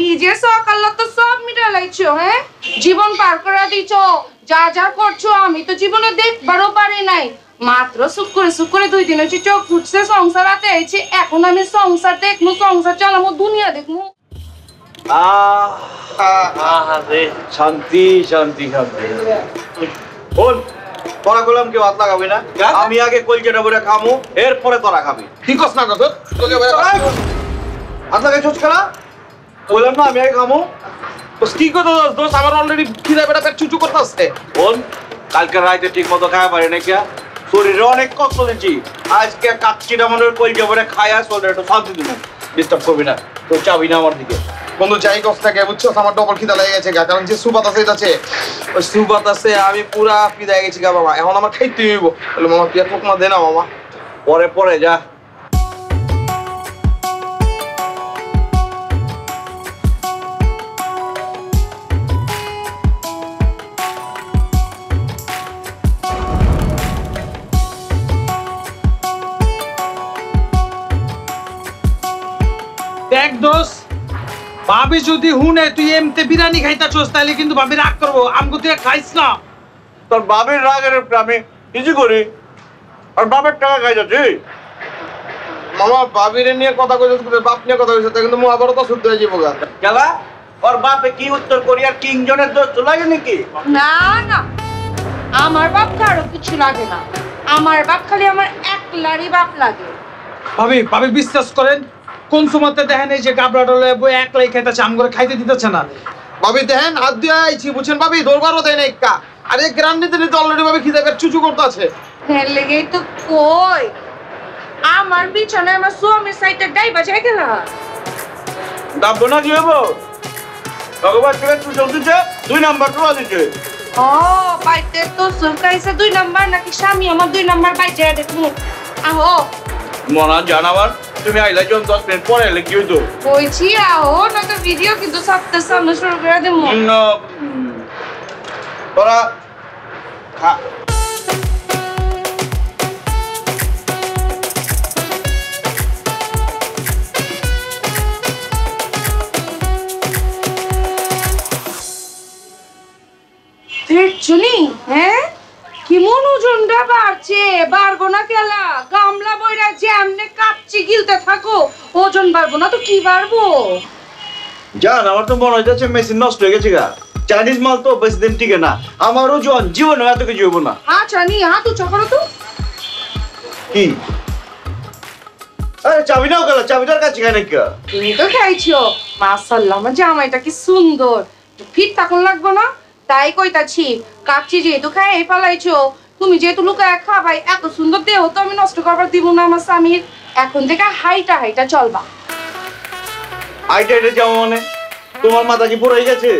নিজে সকাল তো সব মিটালাইছো হ্যাঁ জীবন পার করে দিছো যা যা করছো আমি তো জীবনে দেখবারও পারি নাই মাত্র সুখ করে 2 দিন হচ্ছে চোখ ফুটছে সংসার হাতে আইছে এখন আমি সংসার দেখমু সংসার চালামু দুনিয়া দেখমু শান্তি শান্তি শান্তি বল তোরা বললাম কেউ হাত লাগাবি না আমি আগে কলজেটা বলে খামু এরপরে তোরা খাবি ঠিক আছে না তোর তোকে হাত লাগাই ছোট খেলা বললাম না আমি আগে খামু কি কথা দোস্ত আমার অলরেডি খিদা পেটা পেট চুচু করতে আসছে বল কালকে রাতে ঠিক মতো খাওয়া পারি না কে শরীরে অনেক কষ্ট দিচ্ছি আজকে কাচ্চিটা মনে কলজে বলে খায়া শরীরে একটু শান্তি দিব ডিস্টার্ব করবি না তোর চাবি না আমার দিকে বন্ধু যাই কষ্টকে বুঝছো আমার ডবল খিদা লেগে গেছে গা কারণ যে সুবাত আছে এটা আছে ওই সুবাত আছে আমি পুরা ফিদা গেছি গা বাবা এখন আমার খাইতে হইব বলে মামা পেট লোকমা দে না মামা পরে পরে যা দেখ দোস্ত ভাবি যদি হুনে তুই এমতে বিরিয়ানি খাইতাছস তাহলে কিন্তু ভাবি রাগ করবো আমগো তুই খাইস না তোর বাপের রাগের আমি কিছু করি আর বাপের টাকা খাই যাচ্ছি মামা বাবির নিয়ে কথা কইছে বাপ নিয়ে কথা কইছে কিন্তু মু আবারও তো শুদ্ধ হয়ে যাবো গা গেলা ওর বাপে কি উত্তর কোরিয়ার কিং জনের দোষ লাগে নাকি না না আমার বাপ কারো কিছু লাগে না আমার বাপ খালি আমার একলারই বাপ লাগে ভাবি বিশ্বাস করেন কোন সময়তে দেখেন এই যে গাবড়া ডলে বই একলাই খাইতেছে আম করে খাইতে দিতেছে না ভাবি দেখেন হাত দিয়ে আইছি বুঝছেন ভাবি দরবারও দেয় না একটা আরে গ্রাম নিতে নিতে অলরেডি ভাবি খিদা পেট চুচু করতে আছে হ্যাঁ লেগেই তো কই আমার বিছানায় আমার স্বামীর সাইডটা ডাই বাজাই গেল দাবো না কি হবো ভগবান থেকে তুই চলতেছে 2 নাম্বার তো দিচ্ছে ও বাইতে তো সুরকাইছে 2 নাম্বার নাকি স্বামী আমার 2 নাম্বার বাইজা দেখমু আহো মনা জানাবার তুমি আইলা জন 10 মিনিট পরে এলে কি হইতো কইছি আহো না তো ভিডিও কিন্তু সপ্তাহ সামনে শুরু করে দেবো তোরা খা দেখছুনি হ্যাঁ কি মন ওজনটা বাড়ছে বাড়বো না কেলা গামলা বইরা যে এমনি কাচ্চি গিলতে থাকো ওজন বাড়বো না তো কি বাড়বো জান আমার তো মনে হচ্ছে মেশিন নষ্ট হয়ে গেছে গা চাইনিজ মাল তো বেশি দিন টিকে না আমার ওজন জীবনে এত কিছু হবো না আচ্ছা নি হাত উঁচা করো তো কি আরে চাবি নাও গেল চাবিটার কাছে খাই নাকি তুমি তো খাইছো মাশাআল্লাহ আমার জামাইটা কি সুন্দর ফিট থাকুন লাগবো না তাই কইতাছি কাচ্চি যেহেতু খাই এই ফালাইছো তুমি যেহেতু লুকায় খাবাই এত সুন্দর দেহ তো আমি নষ্ট করবার দিব না আমার স্বামীর এখন থেকে হাইটা চলবা আইটা যাও মানে তোমার মাথা কি পুরো হয়ে গেছে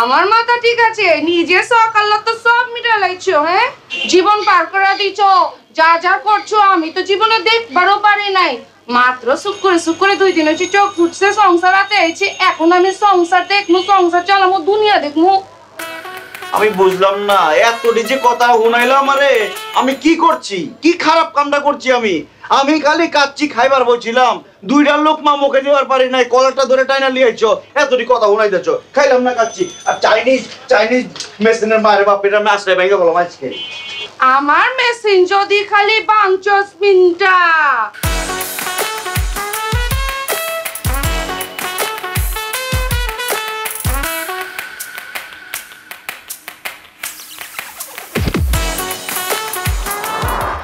আমার মাথা ঠিক আছে নিজে সকাল তো সব মিটালাইছো হ্যাঁ জীবন পার করে দিছো যা যা করছো আমি তো জীবনে দেখবারও পারি নাই মাত্র সুখ করে 2 দিন হচ্ছে চোখ ফুটছে সংসার হাতে আইছে এখন আমি সংসার দেখমু সংসার চালামু দুনিয়া দেখমু আমি বুঝলাম না এত ডিজে কথা শুনাইলো আমারে আমি কি করছি কি খারাপ কামটা করছি আমি খালি কাচ্চি খাইবার বলছিলাম 2টা লোক মা মুখে দেওয়ার পারি নাই কলারটা ধরে টাইনা লিয়েছো এতটি কথা শুনাই দিচ্ছ খাইলাম না কাচ্চি আর চাইনিজ মেশিনের মায়ের বাপেরা মাছটা ভেঙে বলো মাছকে আমার মেশিন যদি খালি 5 মিনিট